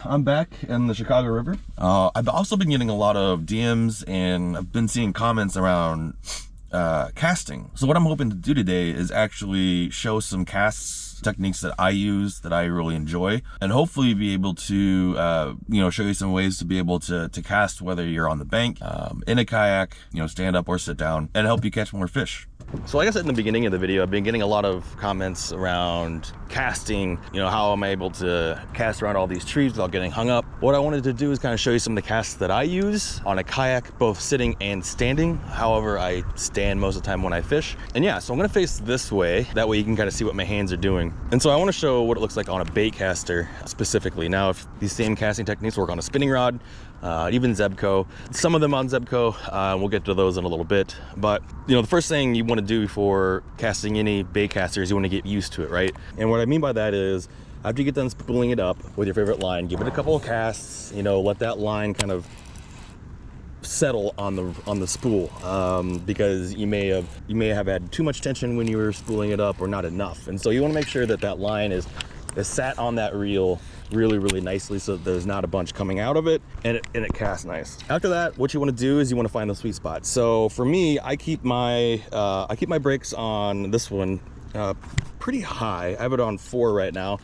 I'm back in the Chicago River. I've also been getting a lot of DMs and I've been seeing comments around casting. So what I'm hoping to do today is actually show some cast techniques that I use that I really enjoy, and hopefully be able to show you some ways to be able to cast whether you're on the bank, in a kayak, stand up or sit down, and help you catch more fish. So like I said in the beginning of the video, I've been getting a lot of comments around casting, how am I able to cast around all these trees without getting hung up. What I wanted to do is kind of show you some of the casts that I use on a kayak, both sitting and standing. However, I stand most of the time when I fish. And yeah, so I'm gonna face this way. That way you can kind of see what my hands are doing. And so I wanna show what it looks like on a Baitcaster specifically. Now, if these same casting techniques work on a spinning rod, even Zebco, some of them on Zebco, we'll get to those in a little bit. But the first thing you want to do before casting any Baitcaster is you want to get used to it, right? And what I mean by that is, after you get done spooling it up with your favorite line, give it a couple of casts, let that line kind of settle on the spool, because you may have had too much tension when you were spooling it up, or not enough. And so you want to make sure that that line is sat on that reel really nicely, so that there's not a bunch coming out of it, and it casts nice. After that, what you want to do is you want to find the sweet spot. So for me, I keep my brakes on this one pretty high. I have it on 4 right now.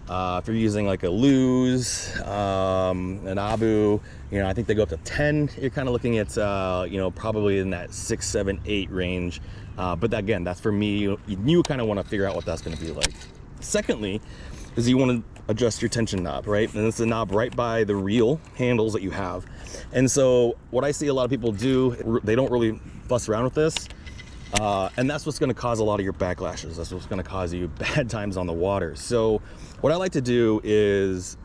If you're using like a Lose, an Abu, I think they go up to 10. You're kind of looking at probably in that 6, 7, 8 range. But again, that's for me. You kind of want to figure out what that's going to be like. Secondly, is you want to adjust your tension knob, right? And it's the knob right by the reel handles that you have. And so what I see a lot of people do, they don't really fuss around with this. And that's what's going to cause a lot of your backlashes. That's what's going to cause you bad times on the water. So what I like to do is,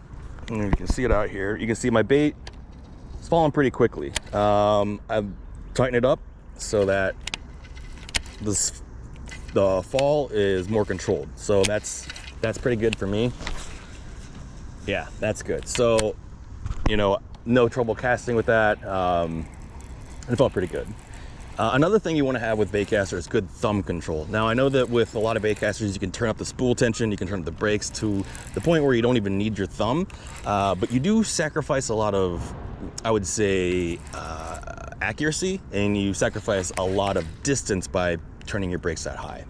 you can see it out here. You can see my bait is falling pretty quickly. I've tightened it up so that the fall is more controlled. So that's pretty good for me. Yeah, that's good. So, no trouble casting with that. It felt pretty good. Another thing you want to have with Baitcaster is good thumb control. Now, I know that with a lot of Baitcasters, you can turn up the spool tension, you can turn up the brakes to the point where you don't even need your thumb, but you do sacrifice a lot of, I would say, accuracy, and you sacrifice a lot of distance by turning your brakes that high.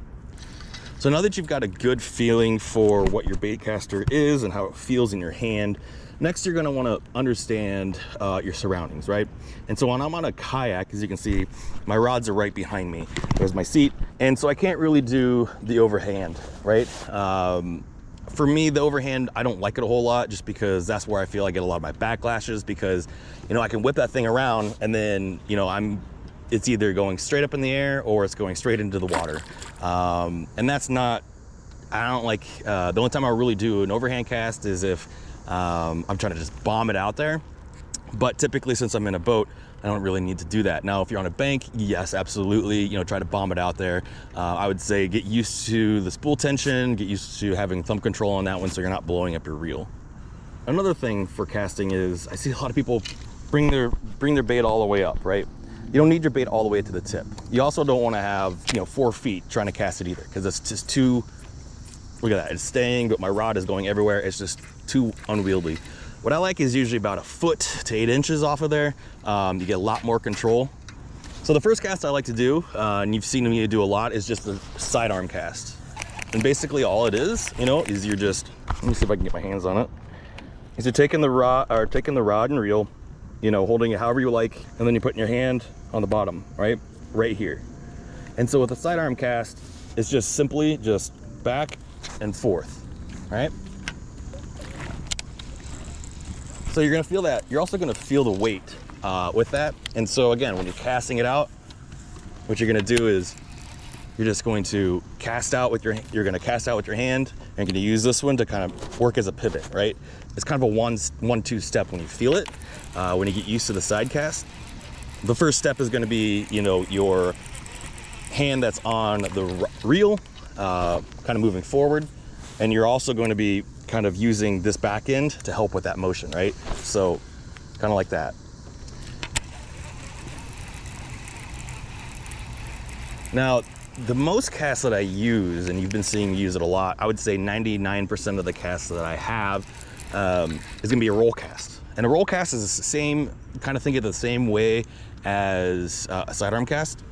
So now that you've got a good feeling for what your Baitcaster is and how it feels in your hand, next you're going to want to understand your surroundings, right? And so when I'm on a kayak, as you can see, my rods are right behind me. There's my seat, and so I can't really do the overhand, right? For me, the overhand, I don't like it a whole lot, just because that's where I feel I get a lot of my backlashes, because I can whip that thing around, and then it's either going straight up in the air or it's going straight into the water. And that's not, I don't like, the only time I really do an overhand cast is if I'm trying to just bomb it out there. But typically, since I'm in a boat, I don't really need to do that. Now, if you're on a bank, yes, absolutely, try to bomb it out there. I would say get used to the spool tension, get used to having thumb control on that one so you're not blowing up your reel. Another thing for casting is, I see a lot of people bring their bait all the way up, right? You don't need your bait all the way to the tip. You also don't want to have 4 feet trying to cast it either, because it's just too, look at that, it's staying, but my rod is going everywhere. It's just too unwieldy. What I like is usually about 1 foot to 8 inches off of there. You get a lot more control. So the first cast I like to do, and you've seen me do a lot, is just the sidearm cast. And basically all it is you're just, let me see if I can get my hands on it, is you're taking the rod and reel, holding it however you like, and then you're putting your hand on the bottom, right here. And so with the sidearm cast, it's just simply just back and forth, right? So you're gonna feel that. You're also gonna feel the weight with that. And so again, when you're casting it out, what you're gonna do is you're just going to cast out with your hand, and you're gonna use this one to kind of work as a pivot, right? It's kind of a 1-2 step when you feel it, when you get used to the side cast. The first step is gonna be, your hand that's on the reel, kind of moving forward. And you're also going to be kind of using this back end to help with that motion, right? So kind of like that. Now, the most casts that I use, and you've been seeing me use it a lot, I would say 99% of the casts that I have is gonna be a roll cast. And a roll cast is the same, kind of think of it the same way as a sidearm cast,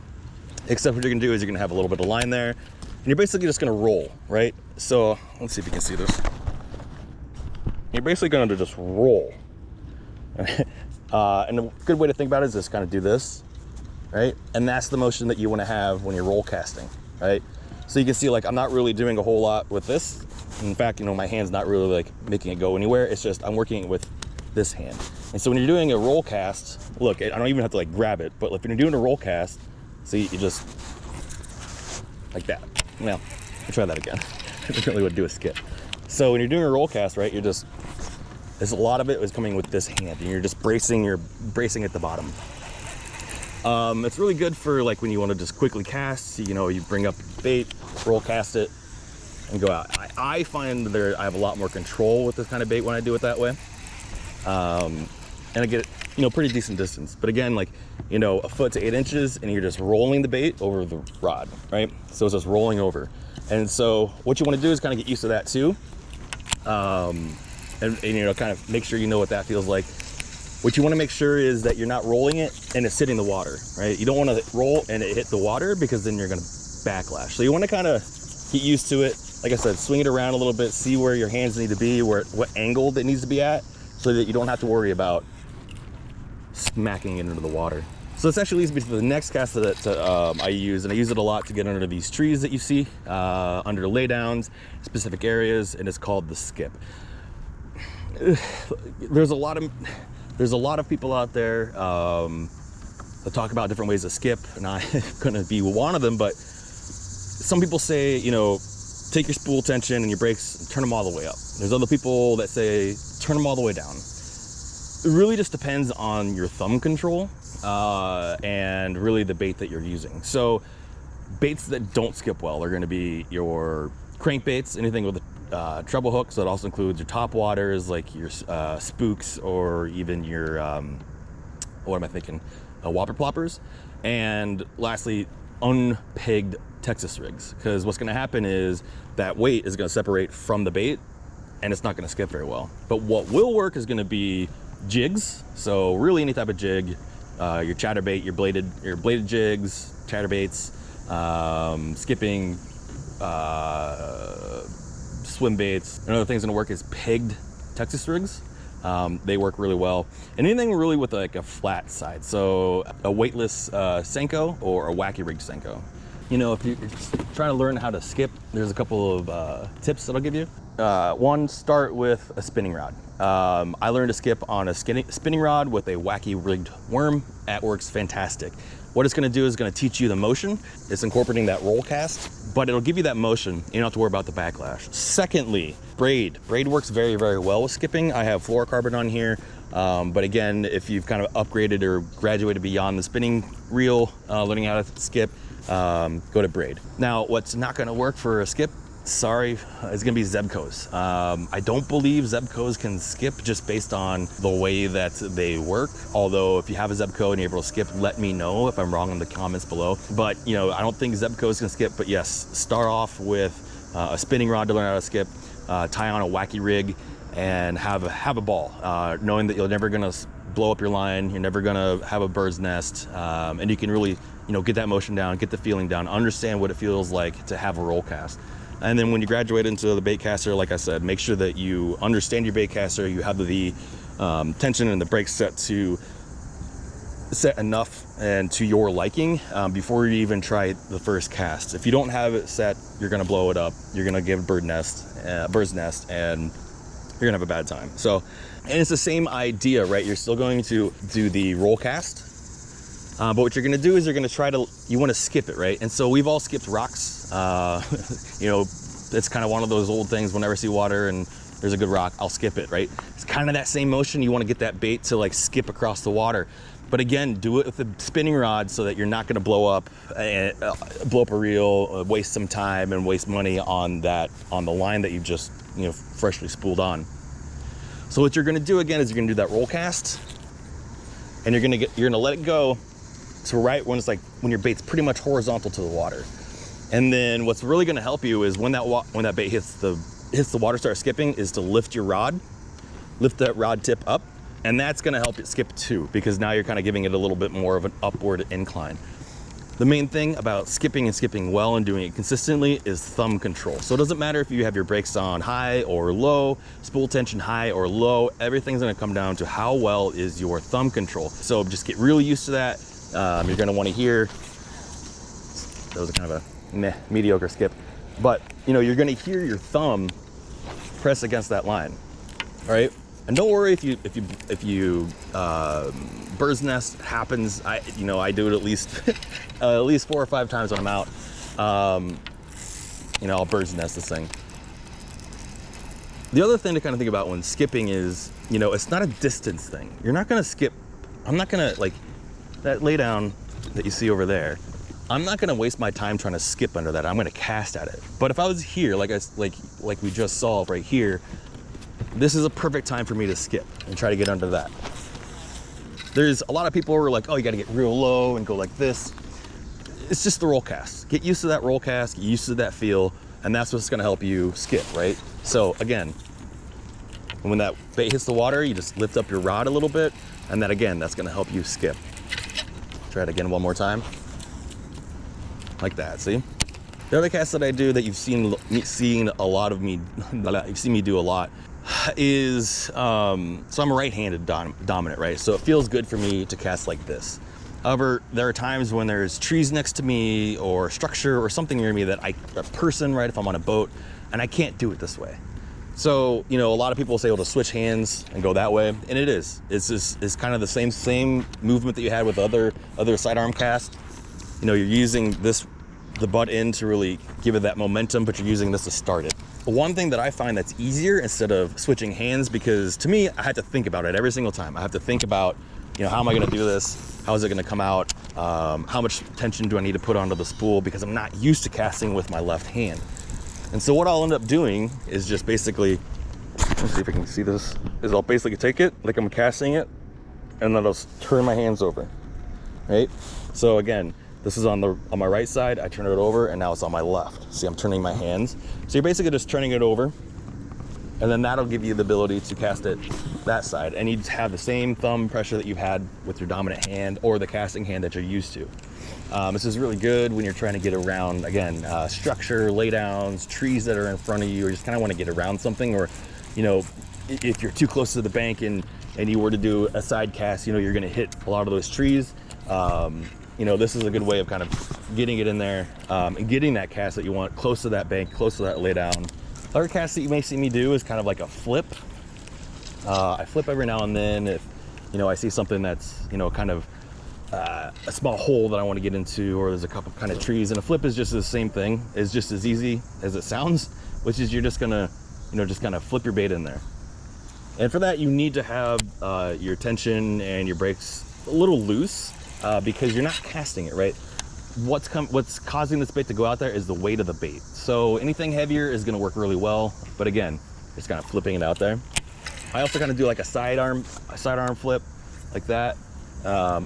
except what you're gonna do is you're gonna have a little bit of line there, and you're basically just gonna roll, right? So let's see if you can see this. You're basically gonna just roll. And a good way to think about it is just kind of do this, right? And that's the motion that you wanna have when you're roll casting, right? So you can see, like, I'm not really doing a whole lot with this. In fact, you know, my hand's not really like making it go anywhere. It's just I'm working with this hand. And so when you're doing a roll cast, look, I don't even have to like grab it, but if you're doing a roll cast, see, you just like that. Now, let's try that again. I really would do a skip. So when you're doing a roll cast, right, you're just, there's a lot of it is coming with this hand, and you're just bracing, you're bracing at the bottom. It's really good for like when you want to just quickly cast, you know, you bring up bait, roll cast it, and go out. I find that I have a lot more control with this kind of bait when I do it that way. And I get, you know, pretty decent distance. But again, like, you know, 1 foot to 8 inches, and you're just rolling the bait over the rod, right? So it's just rolling over. And so what you want to do is kind of get used to that too. And you know, kind of make sure you know what that feels like. What you want to make sure is that you're not rolling it and it's hitting the water, right? You don't want to roll and it hit the water, because then you're going to backlash. So you want to kind of get used to it. Like I said, swing it around a little bit, see where your hands need to be, what angle it needs to be at, so that you don't have to worry about smacking it into the water. So this actually leads me to the next cast that I use, and I use it a lot to get under these trees that you see, under laydowns, specific areas, and it's called the skip. There's a lot of people out there that talk about different ways to skip, and I'm gonna be one of them, but some people say, you know, take your spool tension and your brakes and turn them all the way up. There's other people that say, turn them all the way down. It really just depends on your thumb control and really the bait that you're using. So baits that don't skip well are gonna be your crankbaits, anything with a treble hook. So it also includes your top waters, like your spooks, or even your, what am I thinking? Whopper ploppers. And lastly, unpegged Texas rigs, because what's gonna happen is that weight is gonna separate from the bait and it's not gonna skip very well. But what will work is gonna be jigs. So really any type of jig, your chatterbait, your bladed jigs, chatterbaits, skipping, swim baits. Another thing that's gonna work is pegged Texas rigs. They work really well. And anything really with like a flat side. So a weightless Senko or a wacky rigged Senko. You know, if you're trying to learn how to skip, there's a couple of tips that I'll give you. One, start with a spinning rod. I learned to skip on a spinning rod with a wacky rigged worm. That works fantastic. What it's gonna do is gonna teach you the motion. It's incorporating that roll cast, but it'll give you that motion. You don't have to worry about the backlash. Secondly, braid. Braid works very, very well with skipping. I have fluorocarbon on here. But again, if you've kind of upgraded or graduated beyond the spinning reel, learning how to skip, go to braid. Now, what's not gonna work for a skip, sorry, it's gonna be Zebcos. I don't believe Zebcos can skip just based on the way that they work. Although if you have a Zebco and you're able to skip, let me know if I'm wrong in the comments below. But you know, I don't think Zebcos can skip, but yes, start off with a spinning rod to learn how to skip, tie on a wacky rig, and have a ball, knowing that you're never gonna blow up your line, you're never gonna have a bird's nest, and you can really, you know, get that motion down, get the feeling down, understand what it feels like to have a roll cast. And then when you graduate into the baitcaster, like I said, make sure that you understand your baitcaster, you have the tension and the brake set enough and to your liking before you even try the first cast. If you don't have it set, you're gonna blow it up, you're gonna give bird's nest, and you're gonna have a bad time. So, and it's the same idea, right? You're still going to do the roll cast, but what you're gonna do is you're gonna you wanna skip it, right? And so we've all skipped rocks. You know, it's kind of one of those old things, whenever I see water and there's a good rock, I'll skip it, right? It's kind of that same motion. You wanna get that bait to like skip across the water. But again, do it with a spinning rod so that you're not gonna blow up a reel, waste some time and waste money on the line that you've just, you know, freshly spooled on. So what you're gonna do again is you're gonna do that roll cast, and you're gonna let it go to right when it's like when your bait's pretty much horizontal to the water. And then what's really gonna help you is when that bait hits the water, starts skipping, is to lift your rod lift that rod tip up, and that's gonna help it skip too, because now you're kind of giving it a little bit more of an upward incline. The main thing about skipping and skipping well and doing it consistently is thumb control. So it doesn't matter if you have your brakes on high or low, spool tension high or low, everything's gonna come down to how well is your thumb control. So just get really used to that. You're gonna wanna hear, that was a kind of a mediocre skip, but you know, you're gonna hear your thumb press against that line, all right? And don't worry if you bird's nest happens. I do it at least at least 4 or 5 times when I'm out. I'll bird's nest this thing. The other thing to kind of think about when skipping is, it's not a distance thing. You're not gonna skip. I'm not gonna, like that lay down that you see over there. I'm not gonna waste my time trying to skip under that. I'm gonna cast at it. But if I was here, like we just saw right here, this is a perfect time for me to skip and try to get under that. There's a lot of people who are like, oh, you gotta get real low and go like this. It's just the roll cast. Get used to that roll cast, get used to that feel, and that's what's gonna help you skip, right? So again, when that bait hits the water, you just lift up your rod a little bit, and then again, that's gonna help you skip. Try it again one more time. Like that, see? The other cast that I do that you've seen a lot of me, you've seen me do a lot, is, so I'm a right-handed dominant, right? So it feels good for me to cast like this. However, there are times when there's trees next to me or structure or something near me that a person, right, if I'm on a boat, and I can't do it this way. So, a lot of people say, well, to switch hands and go that way, and it is. It's kind of the same movement that you had with other sidearm cast. You're using the butt end to really give it that momentum, but you're using this to start it. One thing that I find that's easier instead of switching hands, because to me, I have to think about it every single time. I have to think about, how am I gonna do this? How is it gonna come out? How much tension do I need to put onto the spool? Because I'm not used to casting with my left hand. And so what I'll end up doing is just basically, let's see if I can see this, is I'll basically take it like I'm casting it, and then I'll turn my hands over, right? So again, this is on my right side, I turn it over, and now it's on my left. See, I'm turning my hands. So you're basically just turning it over, and then that'll give you the ability to cast it that side. And you have the same thumb pressure that you've had with your dominant hand or the casting hand that you're used to. This is really good when you're trying to get around, again, structure, laydowns, trees that are in front of you, or just kind of want to get around something, or, if you're too close to the bank and you were to do a side cast, you're gonna hit a lot of those trees. This is a good way of kind of getting it in there and getting that cast that you want close to that bank, close to that lay down. Other casts that you may see me do is kind of like a flip. I flip every now and then if, I see something that's, kind of a small hole that I want to get into, or there's a couple kind of trees, and a flip is just the same thing. It's just as easy as it sounds, which is you're just gonna, just kind of flip your bait in there. And for that, you need to have your tension and your brakes a little loose. Because you're not casting it, right? What's causing this bait to go out there is the weight of the bait. So anything heavier is gonna work really well, but again, it's kind of flipping it out there. I also kind of do like a sidearm flip, like that.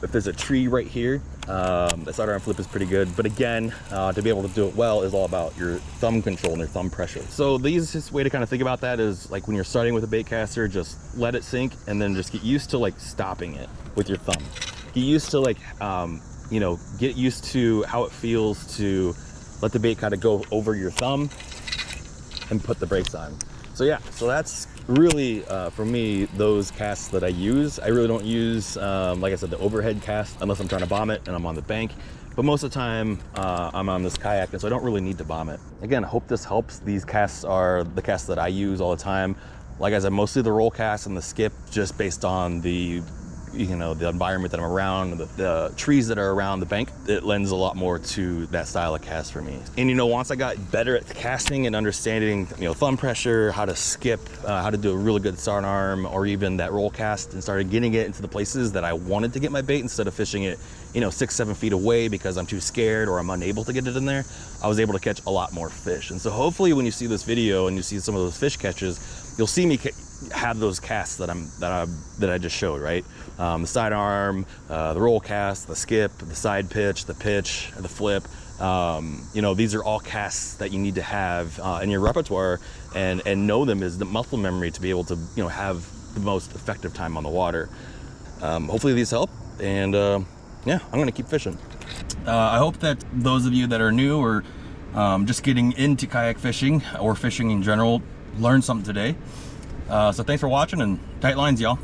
If there's a tree right here, the sidearm flip is pretty good. But again, to be able to do it well is all about your thumb control and your thumb pressure. So the easiest way to kind of think about that is like when you're starting with a bait caster, just let it sink and then just get used to like stopping it with your thumb. Get used to like, get used to how it feels to let the bait kind of go over your thumb and put the brakes on. So yeah, so that's really, for me, those casts that I use. I really don't use, like I said, the overhead cast unless I'm trying to bomb it and I'm on the bank. But most of the time, I'm on this kayak, and so I don't really need to bomb it. Again, I hope this helps. These casts are the casts that I use all the time. Like I said, mostly the roll cast and the skip, just based on the the environment that I'm around, the trees that are around the bank. It lends a lot more to that style of cast for me. And once I got better at casting and understanding, thumb pressure, how to skip, how to do a really good sidearm, or even that roll cast, and started getting it into the places that I wanted to get my bait instead of fishing it, 6-7 feet away because I'm too scared or I'm unable to get it in there, I was able to catch a lot more fish. And so hopefully when you see this video and you see some of those fish catches, you'll see me have those casts that I just showed, right? The sidearm, the roll cast, the skip, the side pitch, the flip. These are all casts that you need to have in your repertoire and know them as the muscle memory to be able to have the most effective time on the water. Hopefully these help, and yeah, I'm gonna keep fishing. I hope that those of you that are new or just getting into kayak fishing or fishing in general learned something today. So thanks for watching, and tight lines, y'all.